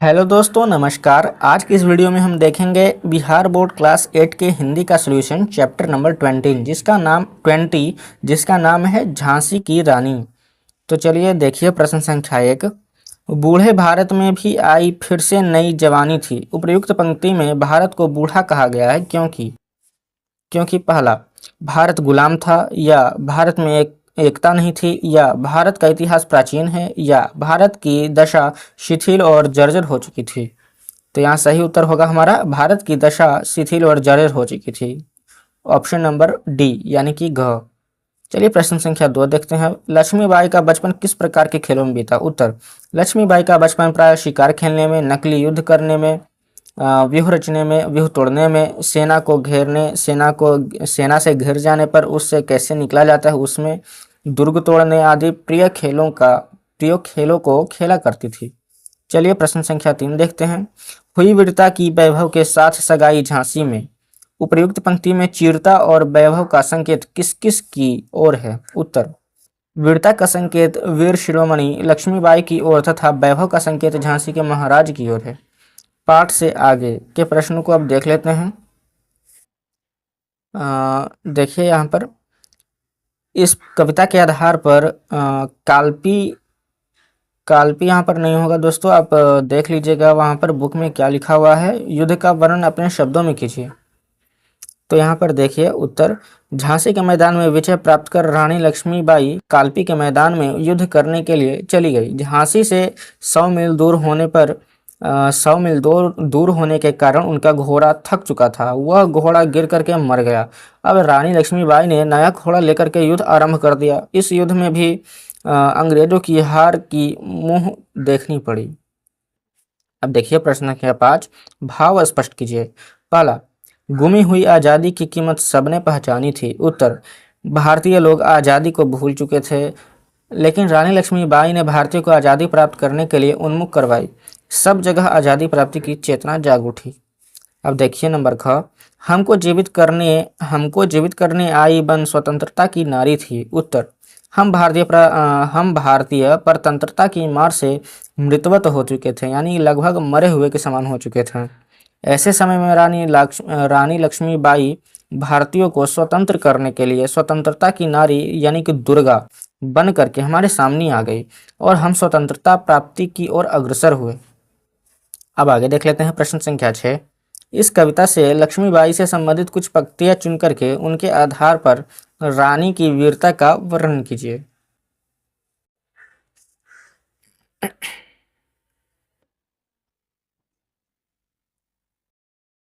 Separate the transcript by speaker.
Speaker 1: Hello दोस्तों, नमस्कार। आज की इस वीडियो में हम देखेंगे बिहार बोर्ड क्लास 8 के हिंदी का सॉल्यूशन चैप्टर नंबर 20 जिसका नाम है झांसी की रानी। तो चलिए देखिए प्रश्न संख्या 1। बूढ़े भारत में भी आई फिर से नई जवानी थी। उपर्युक्त पंक्ति में भारत को बूढ़ा कहा गया है क्योंकि क्योंकि पहला, भारत गुलाम था, या भारत में एकता नहीं थी, या भारत का इतिहास प्राचीन है, या भारत की दशा शिथिल और जर्जर हो चुकी थी। तो यहाँ सही उत्तर होगा हमारा भारत की दशा शिथिल और जर्जर हो चुकी थी। ऑप्शन नंबर डी यानी कि घ। चलिए प्रश्न संख्या 2 देखते हैं। लक्ष्मीबाई का बचपन किस प्रकार के खेलों में बीता? उत्तर, लक्ष्मीबाई का बचपन प्राय शिकार खेलने में, नकली युद्ध करने में, व्यूह रचने में, व्यूह तोड़ने में, सेना से घिर जाने पर उससे कैसे निकला जाता है उसमें, दुर्ग तोड़ने आदि प्रिय खेलों को खेला करती थी। चलिए प्रश्न संख्या 3 देखते हैं। हुई वीरता की वैभव के साथ सगाई झांसी में। उपर्युक्त पंक्ति में चीरता और वैभव का संकेत किस किस की ओर है? उत्तर, वीरता का संकेत वीर शिरोमणि लक्ष्मीबाई की ओर तथा वैभव का संकेत झांसी के महाराज की ओर है। पाठ से आगे के प्रश्नों को अब देख लेते हैं। देखिए यहाँ पर इस कविता के आधार पर काल्पी यहाँ पर नहीं होगा दोस्तों, आप देख लीजिएगा वहाँ पर बुक में क्या लिखा हुआ है। युद्ध का वर्णन अपने शब्दों में कीजिए। तो यहाँ पर देखिए उत्तर, झांसी के मैदान में विजय प्राप्त कर रानी लक्ष्मीबाई काल्पी के मैदान में युद्ध करने के लिए चली गई। झांसी से 100 मील दूर होने पर 100 मील दूर होने के कारण उनका घोड़ा थक चुका था। वह घोड़ा गिर करके मर गया। अब रानी लक्ष्मीबाई ने नया घोड़ा लेकर के युद्ध आरंभ कर दिया। इस युद्ध में भी अंग्रेजों की हार की मुंह देखनी पड़ी। अब देखिए प्रश्न संख्या 5, भाव स्पष्ट कीजिए। पहला, गुमी हुई आज़ादी की कीमत सबने पहचानी थी। उत्तर, भारतीय लोग आज़ादी को भूल चुके थे, लेकिन रानी लक्ष्मीबाई ने भारतीयों को आज़ादी प्राप्त करने के लिए उन्मुख करवाई। सब जगह आज़ादी प्राप्ति की चेतना जाग उठी। अब देखिए नंबर ख, हमको जीवित करने आई बन स्वतंत्रता की नारी थी। उत्तर, हम भारतीय परतंत्रता की मार से मृतवत हो चुके थे, यानी लगभग मरे हुए के समान हो चुके थे। ऐसे समय में रानी लक्ष्मीबाई भारतीयों को स्वतंत्र करने के लिए स्वतंत्रता की नारी यानी कि दुर्गा बन करके हमारे सामने आ गई और हम स्वतंत्रता प्राप्ति की ओर अग्रसर हुए। अब आगे देख लेते हैं प्रश्न संख्या 6। इस कविता से लक्ष्मीबाई से संबंधित कुछ पंक्तियां चुन करके उनके आधार पर रानी की वीरता का वर्णन कीजिए।